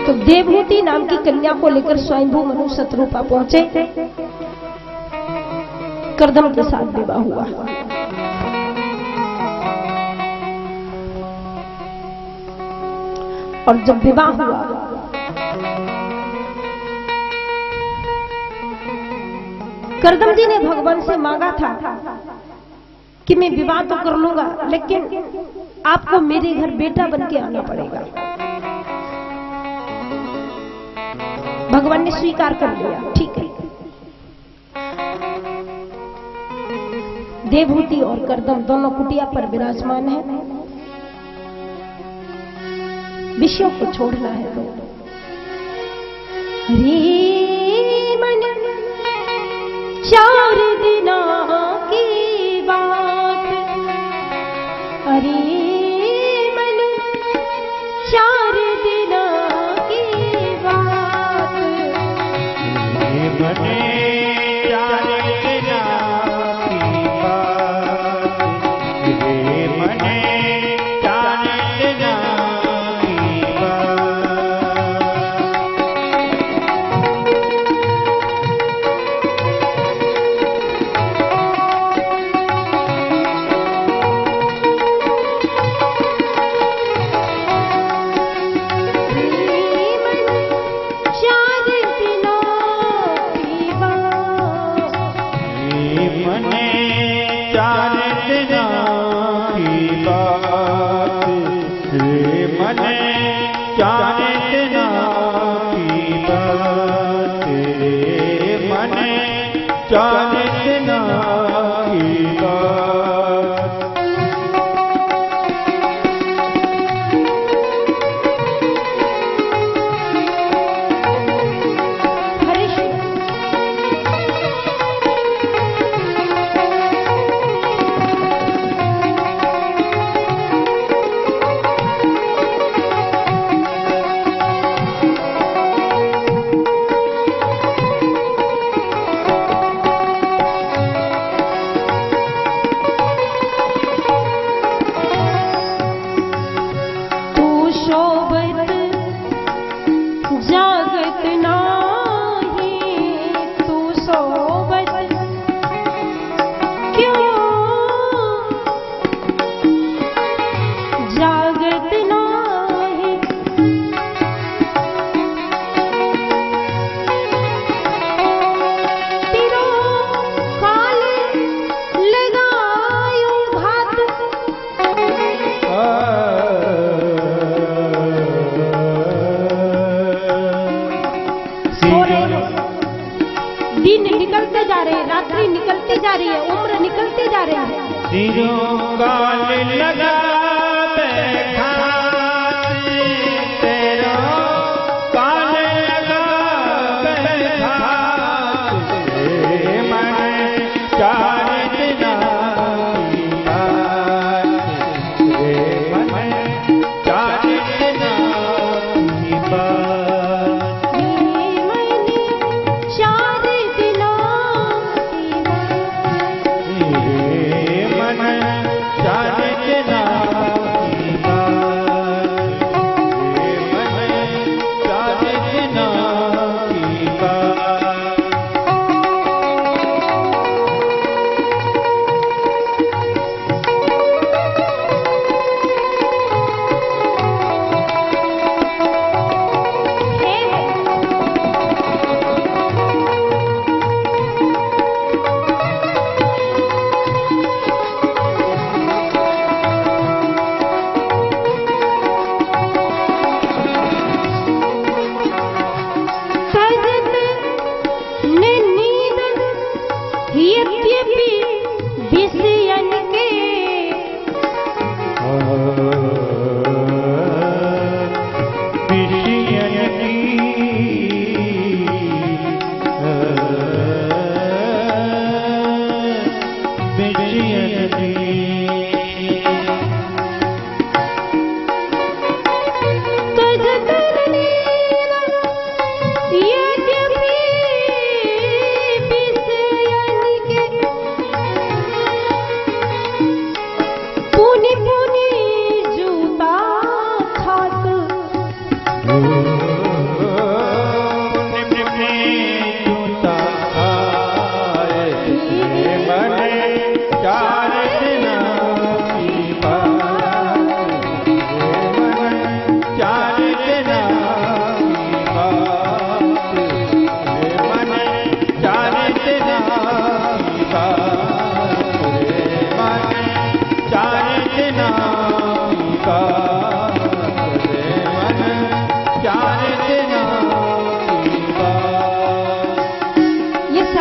तो देवहूति नाम की कन्या को लेकर स्वयंभू मनु शत्रुपा पहुंचे। कर्दम के साथ विवाह हुआ। और जब विवाह हुआ कर्दम जी ने भगवान से मांगा था कि मैं विवाह तो कर लूंगा, लेकिन आपको मेरे घर बेटा बन के आना पड़ेगा। भगवान ने स्वीकार कर लिया, ठीक है। देवहूति और कर्दम दोनों कुटिया पर विराजमान है। विषयों को छोड़ना है तो मन 4 दिना की बात, अरे मन 4 दिना की बात, मने 4 दिना की बात, रे मने 4 दिना की बात।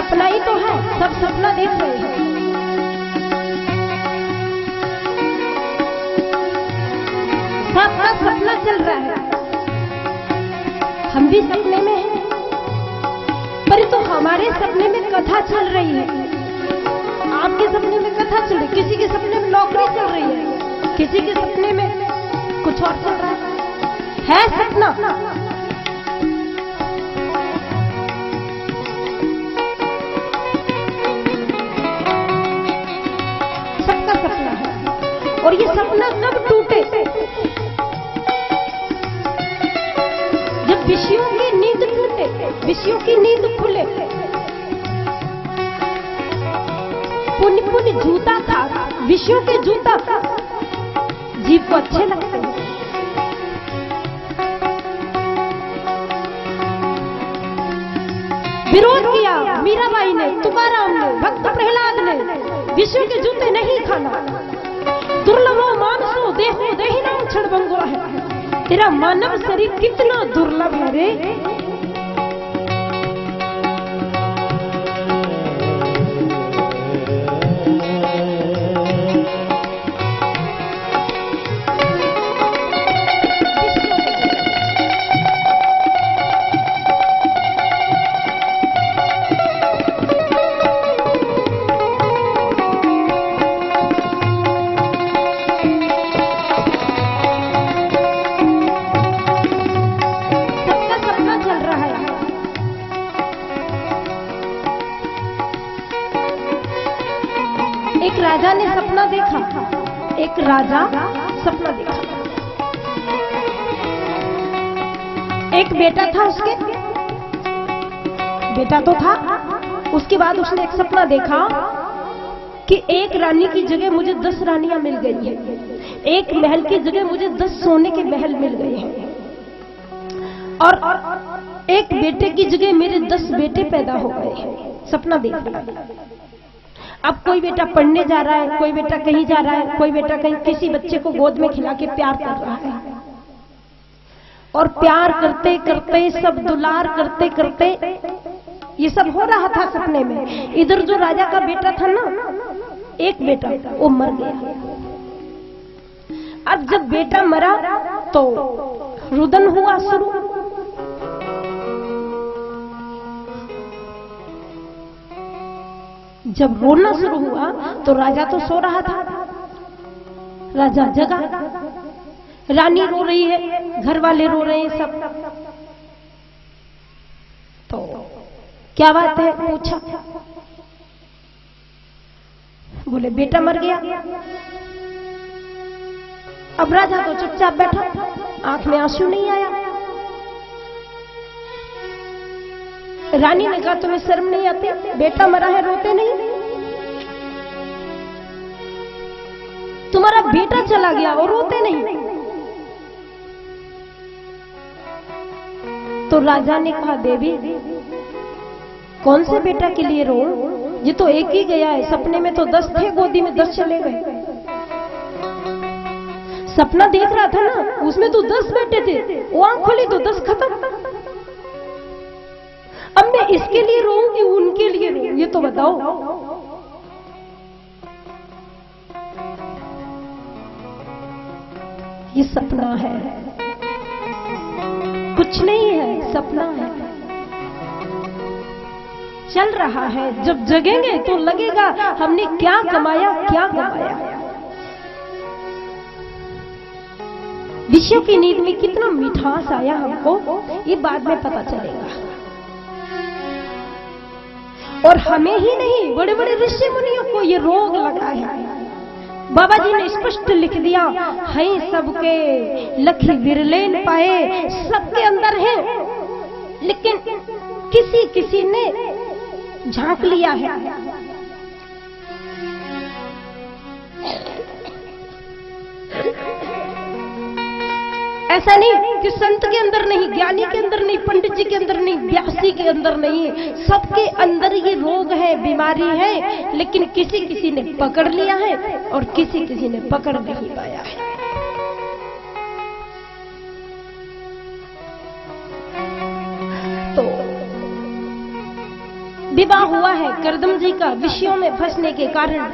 सपना ही तो है, सब सपना देख रहे हैं। सबका सपना चल रहा है, हम भी सपने में हैं, परंतु हमारे सपने में कथा चल रही है। आपके सपने में कथा चल रही, किसी के सपने में नौकरी चल रही है, किसी के सपने में कुछ और चल रहा है सपना। सबका सपना है, और ये सपना कब टूटे? जब विषयों की नींद टूटे, विषयों की नींद खुले, पुण्य पुण्य जूता खा, विषयों के जूता जीव को अच्छे लगते हैं। विरोध किया मीराबाई ने, तुकाराम ने, भक्त प्रहलाद ने, विषयों के जूते नहीं खाना। दुर्लभो मानसो देहो देहि नाम क्षणभंगुर है। तेरा मानव शरीर कितना दुर्लभ है रे। एक राजा ने सपना देखा, एक राजा सपना देखा। एक बेटा था उसके, बेटा तो था, उसके बाद उसने एक सपना देखा कि एक रानी की जगह मुझे 10 रानियां मिल गई हैं, एक महल की जगह मुझे 10 सोने के महल मिल गए हैं, और एक बेटे की जगह मेरे 10 बेटे पैदा हो गए हैं। सपना देख रहा है। अब कोई बेटा पढ़ने जा रहा है, कोई बेटा कहीं जा रहा है, कोई बेटा कहीं किसी बच्चे को गोद में खिला के प्यार कर रहा है, और प्यार करते करते, सब दुलार करते करते ये सब हो रहा था सपने में। इधर जो राजा का बेटा था ना, एक बेटा वो मर गया। अब जब बेटा मरा तो रुदन हुआ शुरू। जब रोना शुरू हुआ तो राजा तो सो रहा था, राजा जगा, रानी रो रही है, घर वाले रो रहे हैं सब। तो क्या बात है पूछा, बोले बेटा मर गया। अब राजा तो चुपचाप बैठा, आंख में आंसू नहीं आया। रानी ने कहा तुम्हें शर्म नहीं आती, बेटा मरा है रोते नहीं, तुम्हारा बेटा चला गया और रोते नहीं। तो राजा ने कहा देवी कौन से बेटा के लिए रो, ये तो एक ही गया है, सपने में तो 10 थे, गोदी में 10 चले गए। सपना देख रहा था ना, उसमें तो 10 बेटे थे, वो आंख खोली तो 10 खत्म। अब मैं इसके लिए रोऊं कि उनके लिए रोऊं, ये तो बताओ। ये सपना है, कुछ नहीं है, सपना है, चल रहा है। जब जगेंगे तो लगेगा हमने क्या कमाया, क्या कमाया। विषयों की नींद में कितना मिठास आया हमको, ये बाद में पता चलेगा। और हमें ही नहीं, बड़े बड़े ऋषि मुनियों को ये रोग लगा है। बाबा जी ने स्पष्ट लिख दिया है, सबके लखी बिरलेन पाए, सबके अंदर है, लेकिन किसी किसी ने झांक लिया है। ऐसा नहीं कि संत के अंदर नहीं, ज्ञानी के अंदर नहीं, पंडित जी के अंदर नहीं, व्यासी के अंदर नहीं, सबके अंदर ये रोग है, बीमारी है, लेकिन किसी किसी ने पकड़ लिया है और किसी किसी ने पकड़ नहीं पाया है। तो विवाह हुआ है करदम जी का विषयों में फंसने के कारण,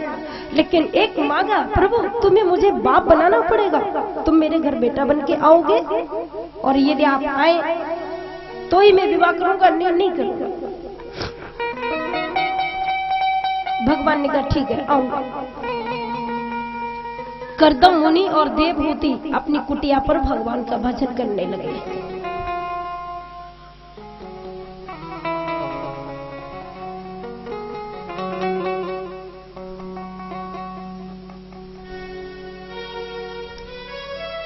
लेकिन एक मांगा, प्रभु तुम्हें मुझे बाप बनाना पड़ेगा, तुम मेरे घर बेटा बन के आओगे और यदि आप आए तो ही मैं विवाह करूंगा, नहीं करूंगा। भगवान ने कहा ठीक है आऊंगा। करदम मुनि और देवहूति अपनी कुटिया पर भगवान का भजन करने लगे।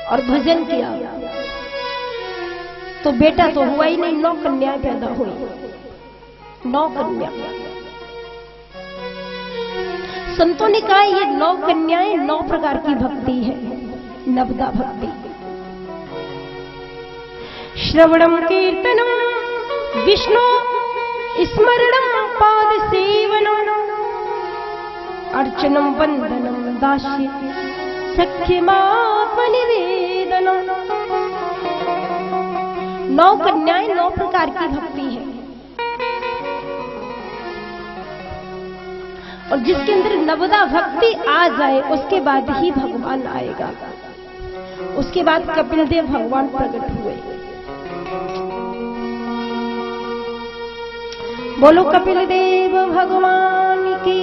और भजन किया तो बेटा तो हुआ ही नहीं, 9 कन्याएं पैदा हुई, 9 कन्या। संतों ने कहा ये 9 कन्याएं 9 प्रकार की भक्ति है। नवदा भक्ति, श्रवणम कीर्तनम विष्णु स्मरणम पाद सेवनम अर्चनम वंदनम दास्य सख्यमात्मनिवेदनम। 9 कन्याएं 9 प्रकार की भक्ति है, और जिसके अंदर नवदा भक्ति आ जाए उसके बाद ही भगवान आएगा। उसके बाद कपिल देव भगवान प्रकट हुए। बोलो कपिल देव भगवान की।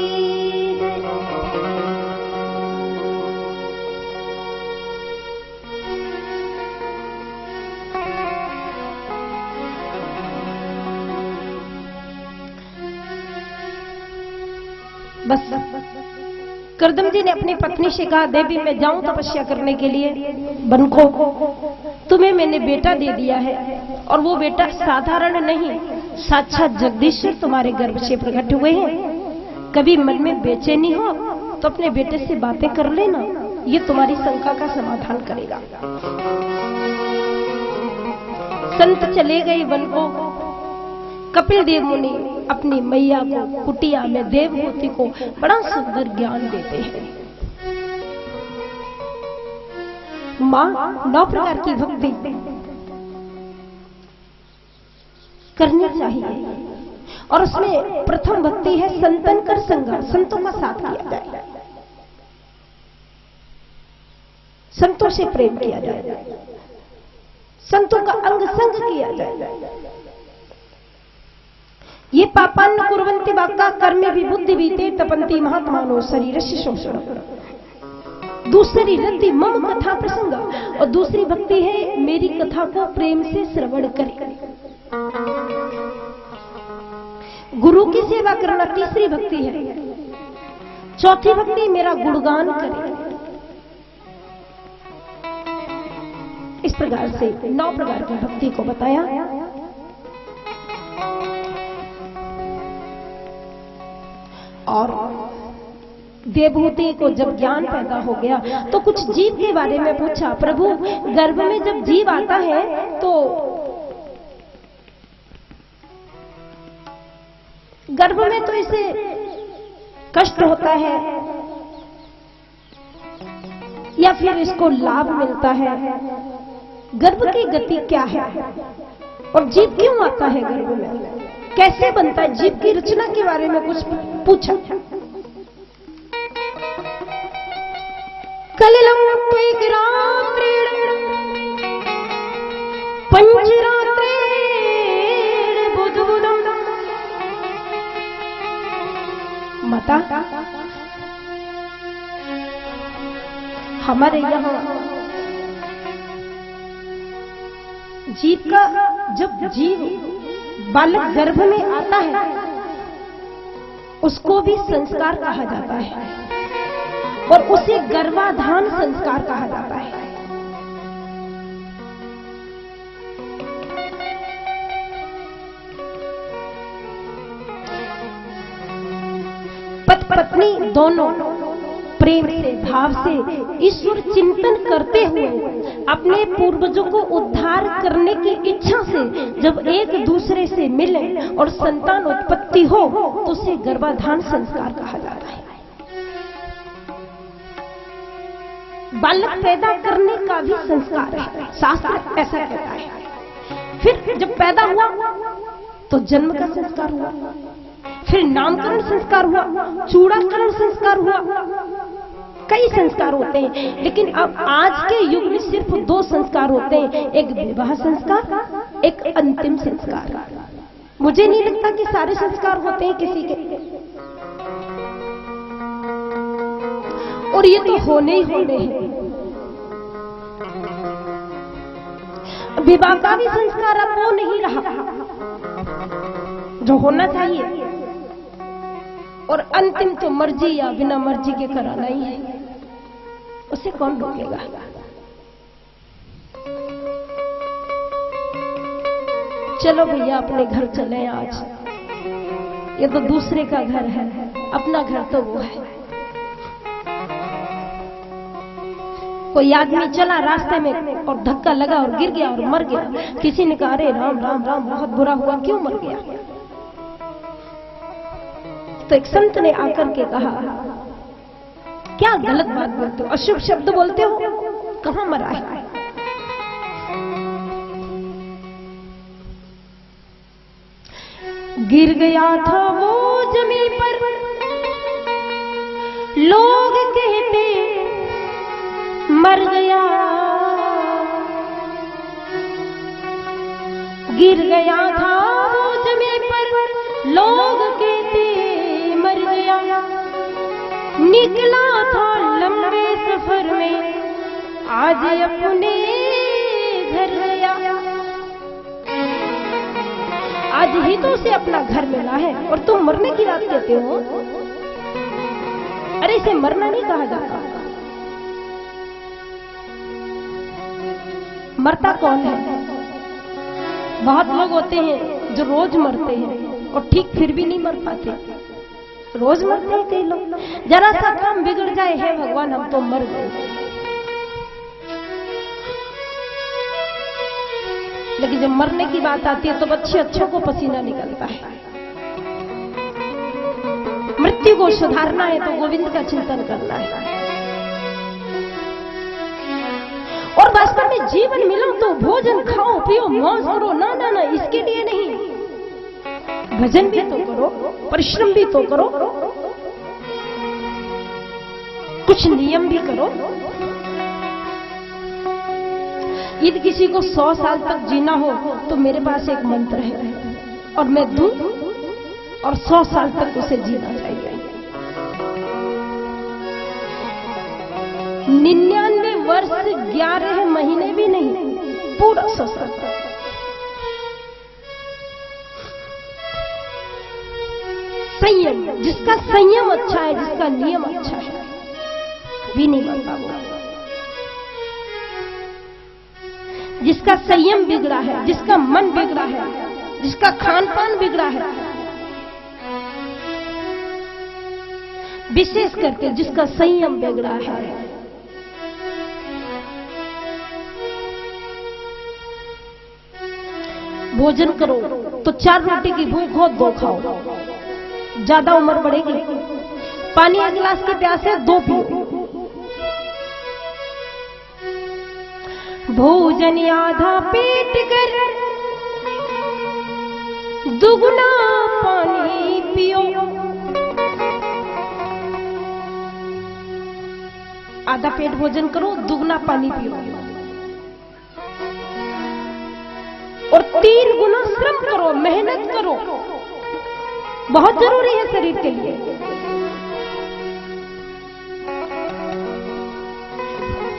बस करदम जी ने अपनी पत्नी से कहा, देवी मैं जाऊं तपस्या करने के लिए वन को, तुम्हें मैंने बेटा दे दिया है और वो बेटा साधारण नहीं, साक्षात जगदीश्वर तुम्हारे गर्भ से प्रकट हुए हैं। कभी मन में बेचैनी हो तो अपने बेटे से बातें कर लेना, ये तुम्हारी शंका का समाधान करेगा। संत चले गए वन को। कपिल देव मुनि अपनी मैया को कुटिया में देवहूति को बड़ा सुंदर ज्ञान देते हैं। मां 9 प्रकार की भक्ति करनी चाहिए, और उसमें प्रथम भक्ति है संतन कर संग, संतों का साथ किया जाए, संतों से प्रेम किया जाए, संतों का अंग संग किया जाए। ये पापान्न कुर्वन्ति वाक्का कर्मे विबुद्धि बीते तपन्ति महात्मानो शरीरस्य शोषण। दूसरी रति मम कथा प्रसंग, और दूसरी भक्ति है मेरी कथा को प्रेम से श्रवण करे। गुरु की सेवा करना तीसरी भक्ति है। चौथी भक्ति मेरा गुणगान करे। इस प्रकार से 9 प्रकार की भक्ति को बताया। और देवहूति को जब ज्ञान पैदा हो गया तो कुछ जीव के बारे में पूछा, प्रभु गर्भ में जब जीव आता है तो गर्भ में तो इसे कष्ट होता है या फिर इसको लाभ मिलता है, गर्भ की गति क्या है और जीव क्यों आता है गर्भ में, कैसे बनता है, जीव की रचना के बारे में कुछ पूछा। कलिलम त्वैरात्रेण पंचरात्रेण बुधबुधम। माता हमारे यहाँ जीव का, जब जीव बालक गर्भ में आता है उसको भी संस्कार कहा जाता है और उसे गर्भाधान संस्कार कहा जाता है। पति पत्नी दोनों प्रेम से भाव से ईश्वर चिंतन करते हुए अपने पूर्वजों को उद्धार करने की इच्छा से जब एक दूसरे से मिले और संतान उत्पत्ति हो तो उसे गर्भाधान संस्कार कहा जाता है। बालक पैदा करने का भी संस्कार है, शास्त्र ऐसा कहता है। फिर जब पैदा हुआ तो जन्म का संस्कार हुआ, फिर नामकरण संस्कार हुआ, चूड़ाकरण संस्कार हुआ, कई संस्कार होते हैं। लेकिन अब आज के युग में सिर्फ 2 संस्कार होते हैं, एक विवाह संस्कार, एक अंतिम संस्कार। मुझे नहीं लगता कि सारे संस्कार होते हैं किसी के, और ये तो होने ही होने हैं। विवाह का भी संस्कार अब वो नहीं रहा जो होना चाहिए, और अंतिम तो मर्जी या बिना मर्जी के कराना ही है, उसे कौन रोकेगा। चलो भैया अपने घर चले आज, ये तो दूसरे का घर है, अपना घर तो वो है। कोई आदमी चला रास्ते में और धक्का लगा और गिर गया और मर गया, किसी ने कहा अरे राम राम राम बहुत बुरा हुआ, क्यों मर गया। तो एक संत ने आकर के कहा क्या गलत बात बोलते हो, अशुभ शब्द बोलते हो, कहां मरा है। गिर गया था वो जमीन पर, लोग कहते मर गया, गिर गया था वो जमीन पर, लोग कहते मर गया, निकला था लंबे सफर में, आज अपने घर गया। आज ही तो उसे अपना घर मिला है और तुम मरने की बात कहते हो। अरे इसे मरना नहीं कहा जाता। मरता कौन है? बहुत लोग होते हैं जो रोज मरते हैं और ठीक फिर भी नहीं मर पाते। रोज मरते हैं कई लोग, जरा सा काम बिगड़ जाए, हे भगवान हम तो मर गए। लेकिन जब मरने की बात आती है तो अच्छों को पसीना निकलता है। मृत्यु को सुधारना है तो गोविंद का चिंतन करना है। और वास्तव में जीवन मिला तो भोजन खाओ पियो मौज करो, ना ना ना इसके लिए नहीं। भजन भी तो करो, परिश्रम भी तो करो, कुछ नियम भी करो। यदि किसी को 100 साल तक जीना हो तो मेरे पास एक मंत्र है और मैं दूं, और 100 साल तक उसे जीना चाहिए। 99 वर्ष 11 महीने भी नहीं, पूरा 100 साल तक। संयम, जिसका संयम अच्छा है, जिसका नियम अच्छा है, कभी नहीं मरता वो। जिसका संयम बिगड़ा है, जिसका मन बिगड़ा है, जिसका खान पान बिगड़ा है, विशेष करके जिसका संयम बिगड़ा है, भोजन करो तो 4 रोटी की भूख हो 2 खाओ, ज्यादा उम्र बढ़ेगी। पानी 1 गिलास की प्यास है 2 पियो। भोजन आधा पेट कर दुगना पानी पियो। आधा पेट भोजन करो, दुगना पानी पियो, और 3 गुना श्रम करो, मेहनत करो, बहुत जरूरी है शरीर के लिए।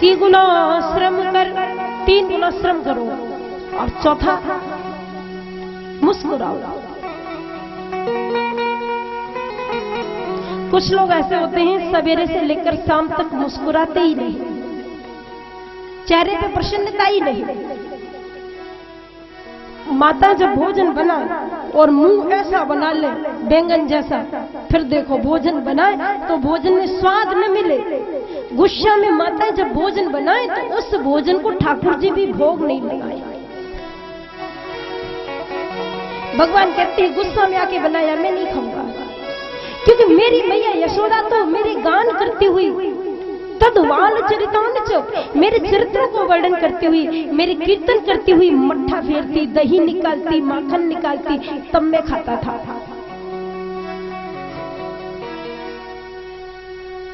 3 गुना श्रम कर, 3 गुना श्रम करो, और चौथा मुस्कुराओ। कुछ लोग ऐसे होते हैं सवेरे से लेकर शाम तक मुस्कुराते ही नहीं, चेहरे पे प्रसन्नता ही नहीं। माता जब भोजन बनाए और मुंह ऐसा बना ले बैंगन जैसा, फिर देखो भोजन बनाए तो भोजन में स्वाद न मिले। गुस्सा में माता जब भोजन बनाए तो उस भोजन को ठाकुर जी भी भोग नहीं लगाए। भगवान कहते हैं गुस्सा में आके बनाया मैं नहीं खाऊंगा, क्योंकि मेरी मैया यशोदा तो मेरे गान करती हुई तद्वाल चरितांच, मेरे चरित्रों को वर्णन करती हुई, मेरे कीर्तन करती हुई मट्ठा फेरती, दही निकालती, माखन निकालती, तब मैं खाता था।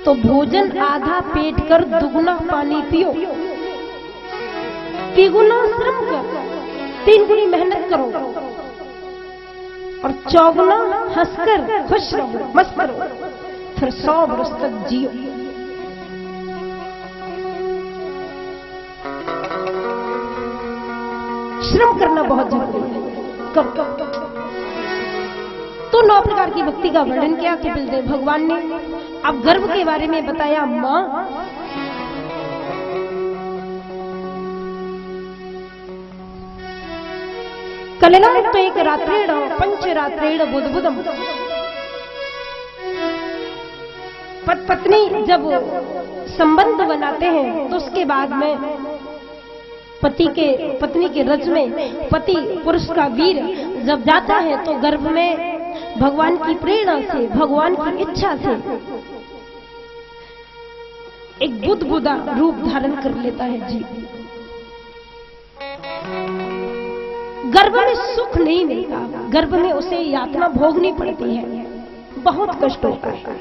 तो भोजन आधा पेट कर दुगना पानी पियो, तिगुना श्रम कर, 3 गुनी मेहनत करो और 4 गुना हंसकर खुश रहो, मस्त रहो, फिर 100 वर्ष तक जियो। श्रम करना बहुत जरूरी है। कब तो 9 प्रकार की भक्ति का वर्णन किया कपिल देव भगवान ने। अब गर्भ के बारे में बताया। मां कलिला तो एक रात्रेण पंचरात्रेण बुधबुधम। पत्नी जब संबंध बनाते हैं तो उसके बाद में पत्नी के रज में पति पुरुष का वीर जब जाता है तो गर्भ में भगवान की प्रेरणा से, भगवान की इच्छा से एक बुदबुदा रूप धारण कर लेता है जीव। गर्भ में सुख नहीं मिलता, गर्भ में उसे यातना भोगनी पड़ती है, बहुत कष्ट होता है।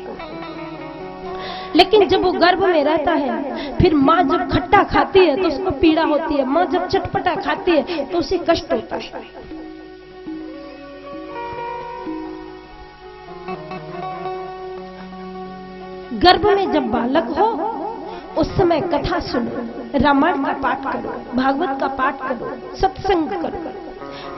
लेकिन जब वो गर्भ में रहता है, फिर माँ जब खट्टा खाती है तो उसको पीड़ा होती है, माँ जब चटपटा खाती है तो उसे कष्ट होता है। गर्भ में जब बालक हो उस समय कथा सुनो, रामायण का पाठ करो, भागवत का पाठ करो, सत्संग करो।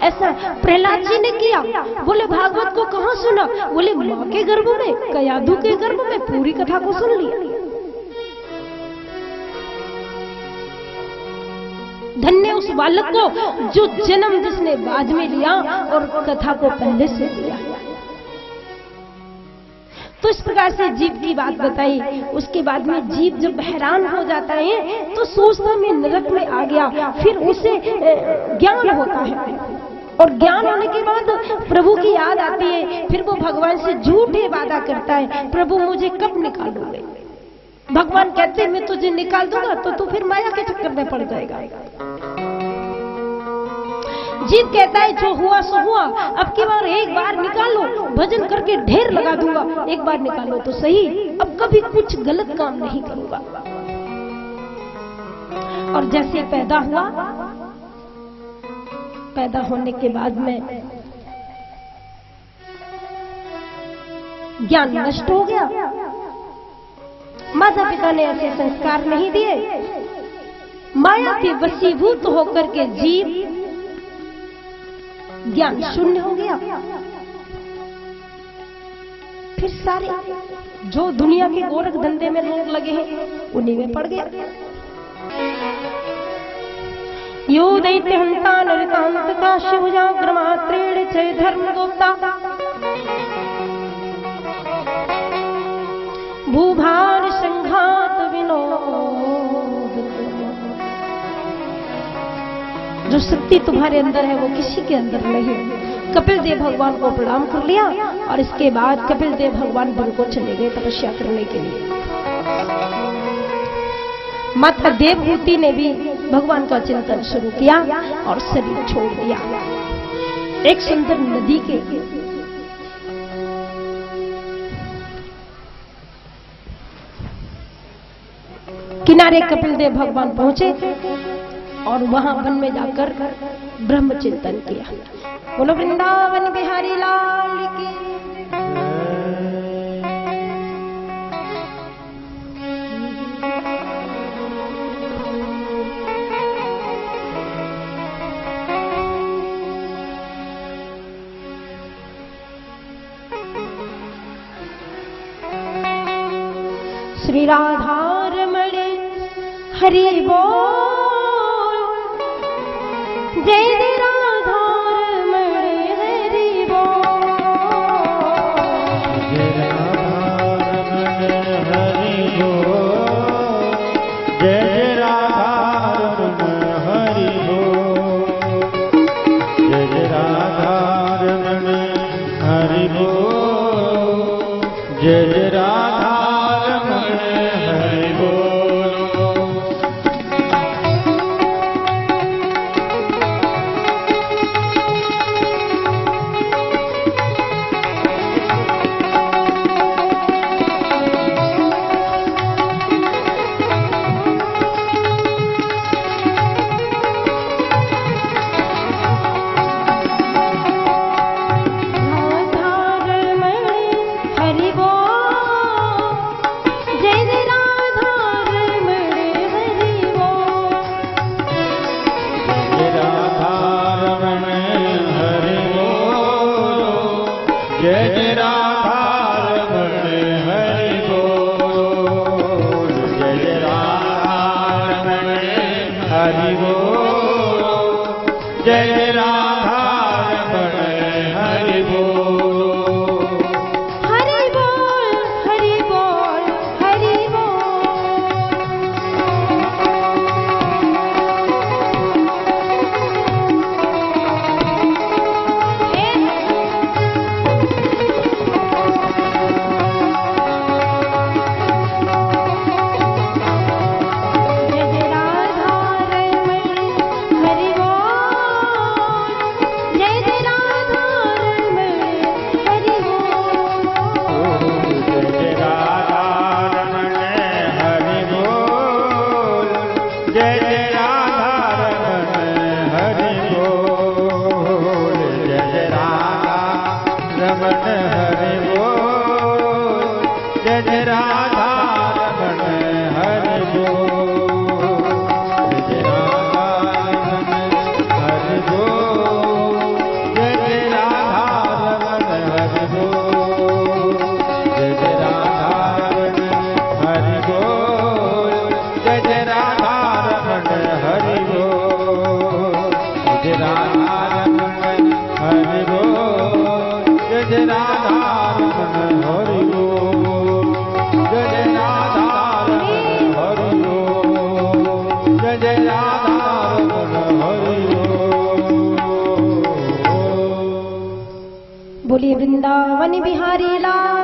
ऐसा प्रहलाद जी ने किया। बोले भागवत को कहां सुना? बोले मां के गर्भ में, कयाधु के गर्भ में पूरी कथा को सुन लिया। धन्य उस बालक को जो जन्म जिसने बाद में लिया और कथा को पहले से लिया। तो इस प्रकार से जीव की बात बताई। उसके बाद में जीव जब हैरान हो जाता है तो सोचता मैं नरक में आ गया। फिर उसे ज्ञान होता है और ज्ञान होने के बाद प्रभु की याद आती है। फिर वो भगवान से झूठे वादा करता है, प्रभु मुझे कब निकालोगे? भगवान कहते हैं मैं तुझे निकाल दूंगा तो तू फिर माया के चक्कर में पड़ जाएगा। जीव कहता है जो हुआ सो हुआ, अब की बार एक बार निकालो, भजन करके ढेर लगा दूंगा, एक बार निकालो तो सही, अब कभी कुछ गलत काम नहीं करूंगा। और जैसे पैदा हुआ, पैदा होने के बाद में ज्ञान नष्ट हो गया। माता पिता ने ऐसे संस्कार नहीं दिए। माया के वशीभूत होकर के जीव ज्ञान शून्य हो गया। फिर सारे जो दुनिया के गोरख धंधे में लोग लगे हैं उन्हीं में पड़ गया। यो दैत्य हंता नरकांत का शिवजाग्रमात्रेण चय धर्म गोप्ता भूभार संघात विनोद। जो शक्ति तुम्हारे अंदर है वो किसी के अंदर नहीं। कपिल देव भगवान को प्रणाम कर लिया और इसके बाद कपिल देव भगवान वन को चले गए तपस्या करने के लिए। माता देवहूति ने भी भगवान का चिंतन शुरू किया और शरीर छोड़ दिया। एक सुंदर नदी के किनारे कपिल देव भगवान पहुंचे और वहां वन में जाकर ब्रह्म चिंतन किया। बोलो वृंदावन बिहारी लाल की। श्री राधारमण हरि बोल, जय जय राधारमण हरि बोल, जय राधारमण हरि बोल, जय राधारमण हरि बोल, जय राधारमण हरि बोल, जय राधा जय जय राधा रमण हरि बोल, जय जय राधा रमण हरि बोल, जय जय राधा रमण हरि बोल, हरि बोल हरि बोल हरि बोलिए वृंदावन बिहारी लाल